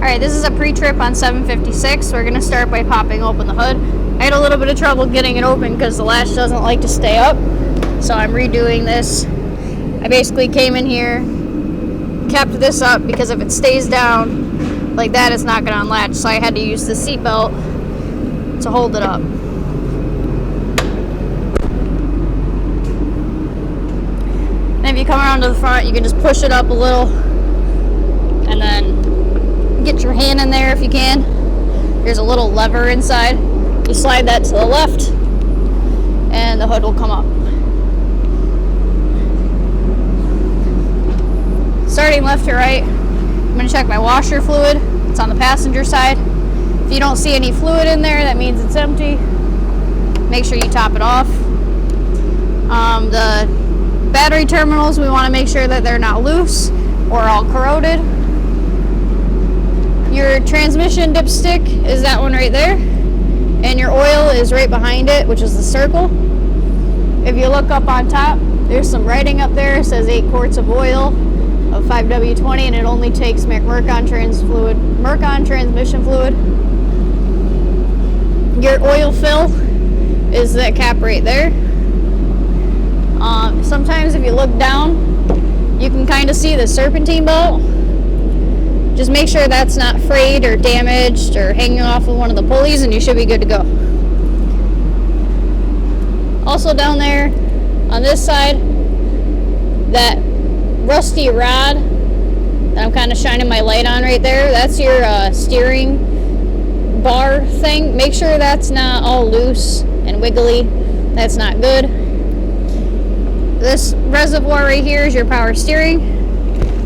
Alright, this is a pre-trip on 756. We're going to start by popping open the hood. I had a little bit of trouble getting it open because the latch doesn't like to stay up. So I'm redoing this. I basically came in here, kept this up because if it stays down like that, it's not going to unlatch. So I had to use the seat belt to hold it up. And if you come around to the front, you can just push it up a little and then get your hand in there if you can. There's a little lever inside. You slide that to the left and the hood will come up. Starting left to right, I'm going to check my washer fluid. It's on the passenger side. If you don't see any fluid in there, that means it's empty. Make sure you top it off. The battery terminals, we want to make sure that they're not loose or all corroded. Your transmission dipstick is that one right there, and your oil is right behind it, which is the circle. If you look up on top, there's some writing up there. It says 8 quarts of oil of 5W20, and it only takes Mercon transmission fluid. Your oil fill is that cap right there. Sometimes if you look down, you can kind of see the serpentine belt. Just make sure that's not frayed or damaged or hanging off of one of the pulleys, and you should be good to go. Also down there on this side, that rusty rod that I'm kind of shining my light on right there, that's your steering bar thing. Make sure that's not all loose and wiggly. That's not good. This reservoir right here is your power steering.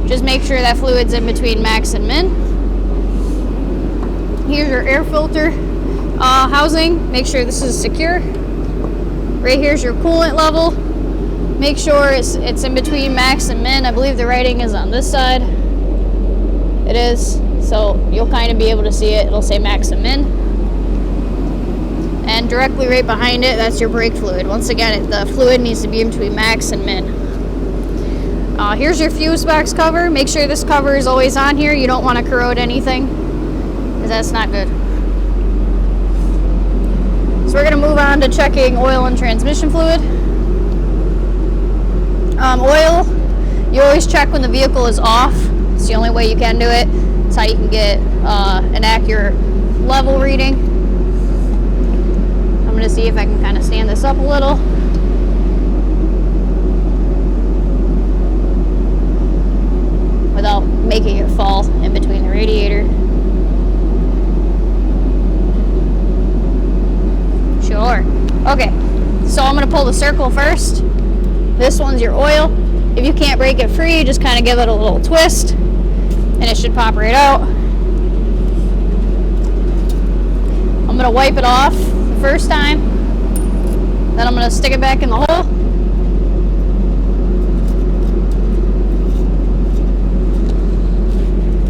Just make sure that fluid's in between max and min. Here's your air filter housing. Make sure this is secure. Right here's your coolant level. Make sure it's in between max and min. I believe the writing is on this side. It is. So you'll kind of be able to see it. It'll say max and min. And directly right behind it, that's your brake fluid. Once again, the fluid needs to be in between max and min. Here's your fuse box cover. Make sure this cover is always on here. You don't want to corrode anything, because that's not good. So we're going to move on to checking oil and transmission fluid. Oil, you always check when the vehicle is off. It's the only way you can do it. It's how you can get an accurate level reading. I'm going to see if I can kind of stand this up a little. Without making it fall in between the radiator. Sure. Okay, so I'm going to pull the circle first. This one's your oil. If you can't break it free, just kind of give it a little twist and it should pop right out. I'm going to wipe it off the first time. Then I'm going to stick it back in the hole.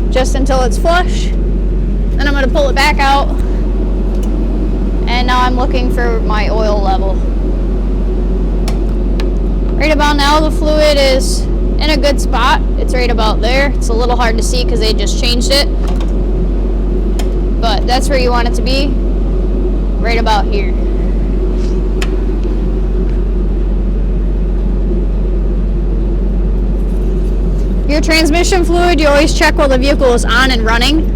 Just until it's flush. Then I'm going to pull it back out. And now I'm looking for my oil level. Right about now the fluid is in a good spot. It's right about there. It's a little hard to see because they just changed it. But that's where you want it to be. Right about here. Your transmission fluid, you always check while the vehicle is on and running.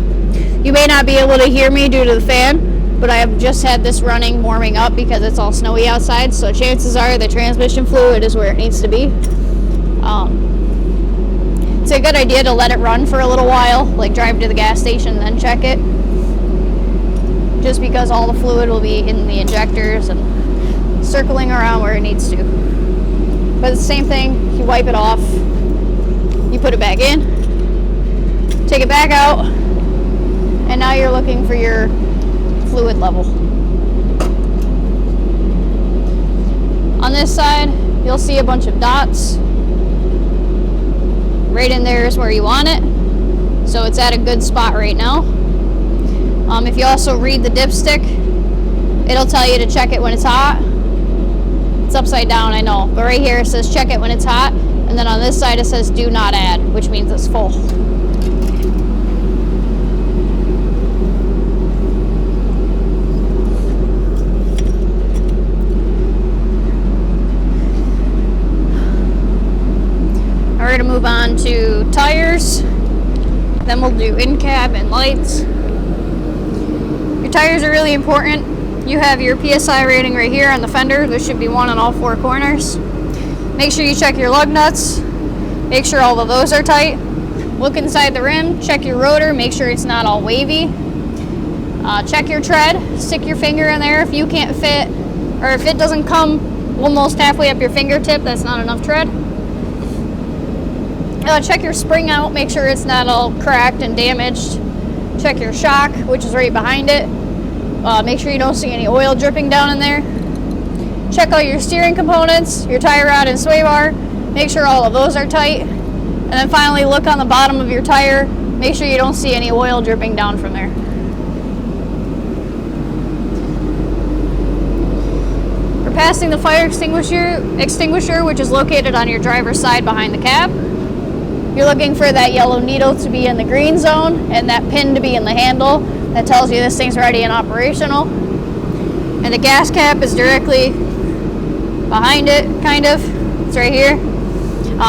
You may not be able to hear me due to the fan, but I have just had this running, warming up because it's all snowy outside, so chances are the transmission fluid is where it needs to be. It's a good idea to let it run for a little while, like drive to the gas station and then check it. Just because all the fluid will be in the injectors and circling around where it needs to. But it's the same thing, you wipe it off. You put it back in, take it back out, and now you're looking for your fluid level. On this side, you'll see a bunch of dots. Right in there is where you want it. So it's at a good spot right now. If you also read the dipstick, it'll tell you to check it when it's hot. It's upside down, I know, but right here it says check it when it's hot. And then on this side it says do not add, which means it's full. tires. Then we'll do in-cab and lights. Your tires are really important. You have your PSI rating right here on the fender. There should be one on all 4 corners. Make sure you check your lug nuts. Make sure all of those are tight. Look inside the rim. Check your rotor. Make sure it's not all wavy. Check your tread. Stick your finger in there if you can't fit, or if it doesn't come almost halfway up your fingertip, that's not enough tread. Check your spring out. Make sure it's not all cracked and damaged. Check your shock, which is right behind it. Make sure you don't see any oil dripping down in there. Check all your steering components, your tie rod and sway bar. Make sure all of those are tight. And then finally look on the bottom of your tire. Make sure you don't see any oil dripping down from there. We're passing the fire extinguisher, which is located on your driver's side behind the cab. You're looking for that yellow needle to be in the green zone and that pin to be in the handle. That tells you this thing's ready and operational. And the gas cap is directly behind it, kind of. It's right here.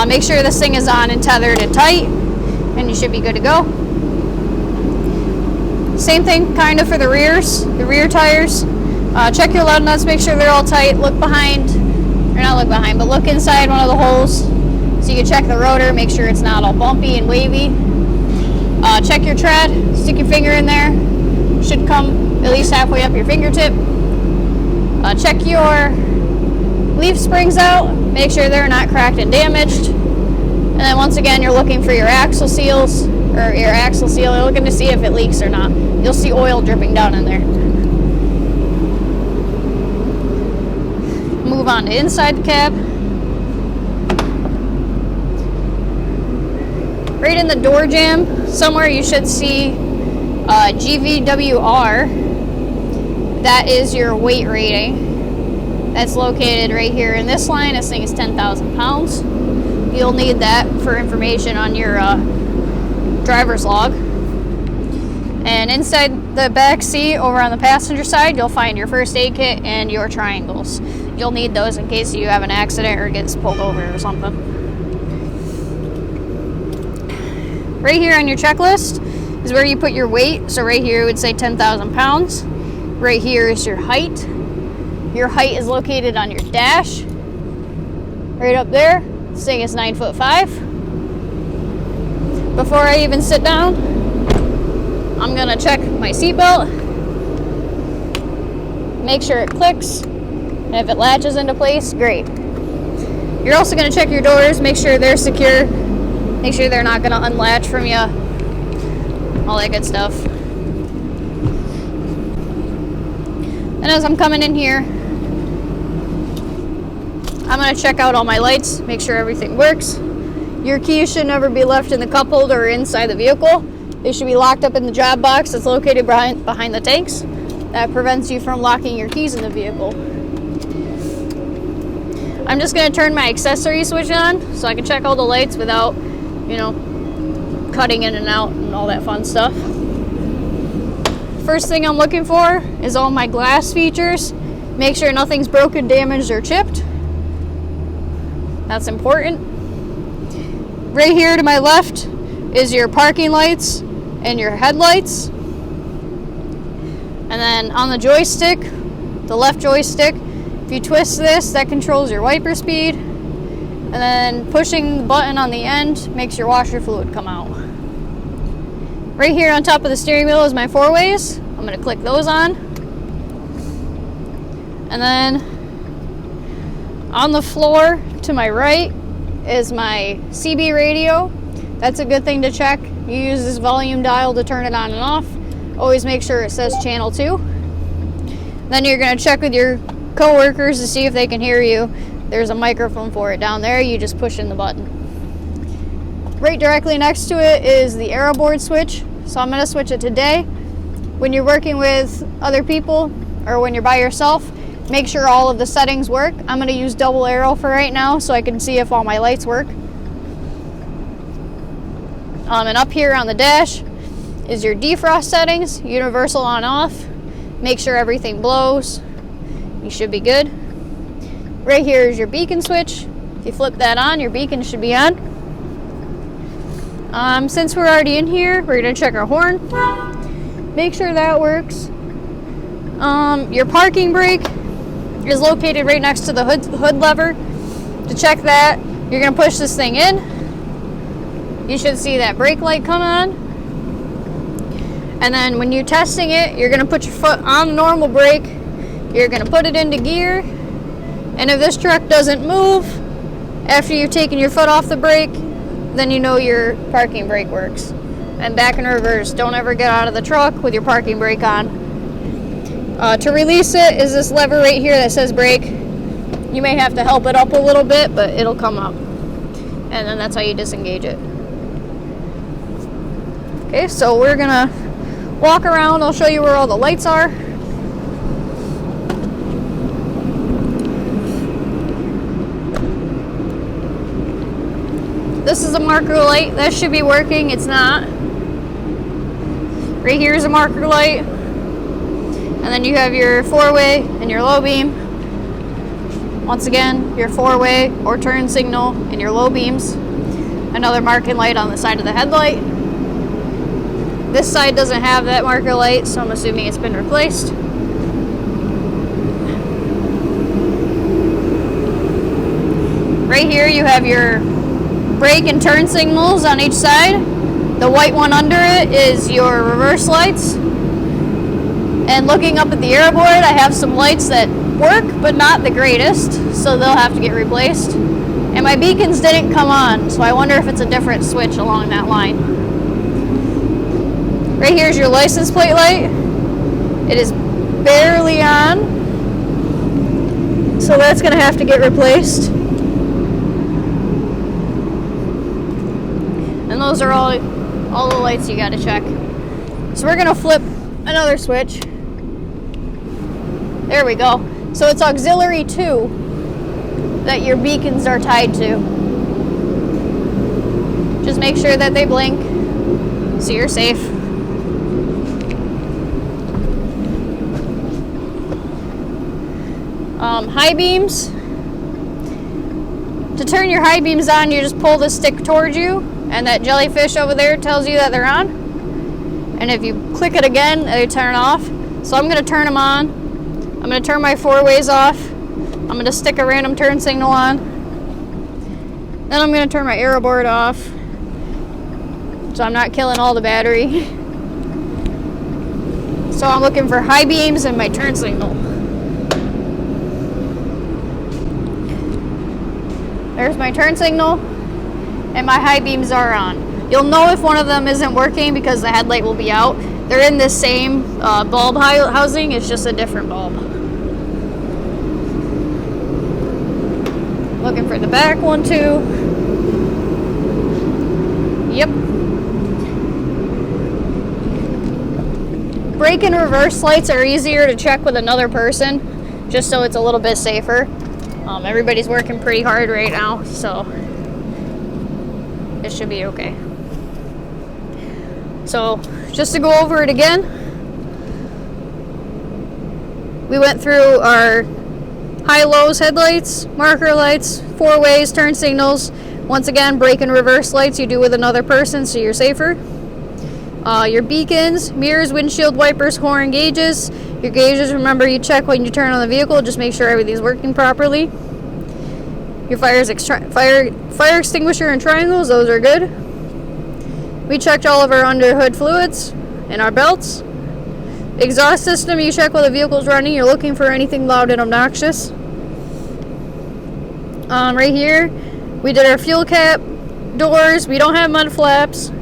Make sure this thing is on and tethered and tight, and you should be good to go. Same thing kind of for the rear tires. Check your lug nuts, make sure they're all tight. Look behind, or not look behind, but look inside one of the holes so you can check the rotor, make sure it's not all bumpy and wavy. Check your tread, stick your finger in there. Should come at least halfway up your fingertip. Check your leaf springs out, make sure they're not cracked and damaged. And then once again, you're looking for your axle seals, or your axle seal. You're looking to see if it leaks or not. You'll see oil dripping down in there. Move on to inside the cab. Right in the door jamb, somewhere you should see GVWR. That is your weight rating. That's located right here in this line. This thing is 10,000 pounds. You'll need that for information on your driver's log. And inside the back seat over on the passenger side, you'll find your first aid kit and your triangles. You'll need those in case you have an accident or gets pulled over or something. Right here on your checklist is where you put your weight. So right here it would say 10,000 pounds. Right here is your height. Your height is located on your dash. Right up there. This thing is 9'5". Before I even sit down, I'm gonna check my seatbelt. Make sure it clicks. And if it latches into place, great. You're also gonna check your doors, make sure they're secure. Make sure they're not gonna unlatch from you. All that good stuff. And as I'm coming in here, I'm gonna check out all my lights, make sure everything works. Your keys should never be left in the cup holder or inside the vehicle. They should be locked up in the job box that's located behind the tanks. That prevents you from locking your keys in the vehicle. I'm just gonna turn my accessory switch on so I can check all the lights without, cutting in and out and all that fun stuff. First thing I'm looking for is all my glass features. Make sure nothing's broken, damaged, or chipped. That's important. Right here to my left is your parking lights and your headlights. And then on the joystick, the left joystick, if you twist this, that controls your wiper speed. And then pushing the button on the end makes your washer fluid come out. Right here on top of the steering wheel is my 4-ways. I'm going to click those on. And then on the floor to my right is my CB radio. That's a good thing to check. You use this volume dial to turn it on and off. Always make sure it says channel 2. Then you're going to check with your co-workers to see if they can hear you. There's a microphone for it down there. You just push in the button. Right directly next to it is the arrow board switch. So I'm going to switch it to day. When you're working with other people or when you're by yourself, make sure all of the settings work. I'm going to use double arrow for right now so I can see if all my lights work. And up here on the dash is your defrost settings, universal on off. Make sure everything blows. You should be good. Right here is your beacon switch. If you flip that on, your beacon should be on. Since we're already in here, we're gonna check our horn. Make sure that works. Your parking brake is located right next to the hood lever. To check that, you're gonna push this thing in. You should see that brake light come on. And then when you're testing it, you're gonna put your foot on the normal brake. You're gonna put it into gear. And if this truck doesn't move after you've taken your foot off the brake, then you know your parking brake works. And back in reverse, don't ever get out of the truck with your parking brake on. To release it is this lever right here that says brake. You may have to help it up a little bit, but it'll come up. And then that's how you disengage it. Okay, so we're gonna walk around. I'll show you where all the lights are. This is a marker light. That should be working. It's not. Right here is a marker light. And then you have your four-way and your low beam. Once again, your four-way or turn signal and your low beams. Another marking light on the side of the headlight. This side doesn't have that marker light, so I'm assuming it's been replaced. Right here you have your brake and turn signals on each side. The white one under it is your reverse lights. And looking up at the air board, I have some lights that work, but not the greatest, so they'll have to get replaced. And my beacons didn't come on, so I wonder if it's a different switch along that line. Right here's your license plate light. It is barely on, so that's gonna have to get replaced. And those are all the lights you gotta check. So we're gonna flip another switch. There we go. So it's auxiliary 2 that your beacons are tied to. Just make sure that they blink so you're safe. High beams. To turn your high beams on, you just pull the stick towards you, and that jellyfish over there tells you that they're on. And if you click it again, they turn off. So I'm going to turn them on. I'm going to turn my four-ways off. I'm going to stick a random turn signal on. Then I'm going to turn my aero board off, so I'm not killing all the battery. So I'm looking for high beams and my turn signal. There's my turn signal, and my high beams are on. You'll know if one of them isn't working because the headlight will be out. They're in the same bulb housing, it's just a different bulb. Looking for the back one too. Yep. Brake and reverse lights are easier to check with another person, just so it's a little bit safer. Everybody's working pretty hard right now, so it should be okay. So, just to go over it again, we went through our high-lows headlights, marker lights, four-ways, turn signals. Once again, brake and reverse lights you do with another person so you're safer. Your beacons, mirrors, windshield wipers, horn gauges. Your gauges, remember, you check when you turn on the vehicle, just make sure everything's working properly. Your fire extinguisher and triangles, those are good. We checked all of our under hood fluids and our belts. Exhaust system, you check while the vehicle's running. You're looking for anything loud and obnoxious. Right here, we did our fuel cap, doors. We don't have mud flaps.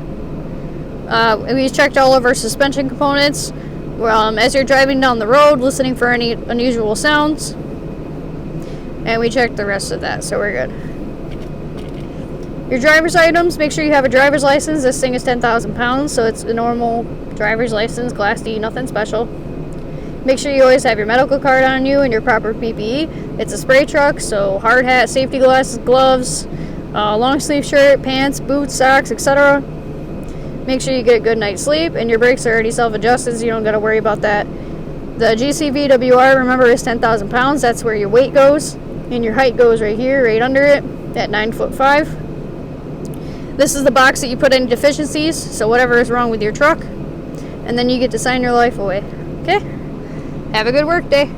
We checked all of our suspension components. As you're driving down the road, listening for any unusual sounds. And we checked the rest of that, so we're good. Your driver's items, make sure you have a driver's license. This thing is 10,000 pounds, so it's a normal driver's license, Class D, nothing special. Make sure you always have your medical card on you and your proper PPE. It's a spray truck, so hard hat, safety glasses, gloves, long sleeve shirt, pants, boots, socks, etc. Make sure you get a good night's sleep, and your brakes are already self-adjusted, so you don't got to worry about that. The GCVWR, remember, is 10,000 pounds. That's where your weight goes, and your height goes right here, right under it, at 9'5". This is the box that you put any deficiencies, so whatever is wrong with your truck, and then you get to sign your life away. Okay? Have a good work day.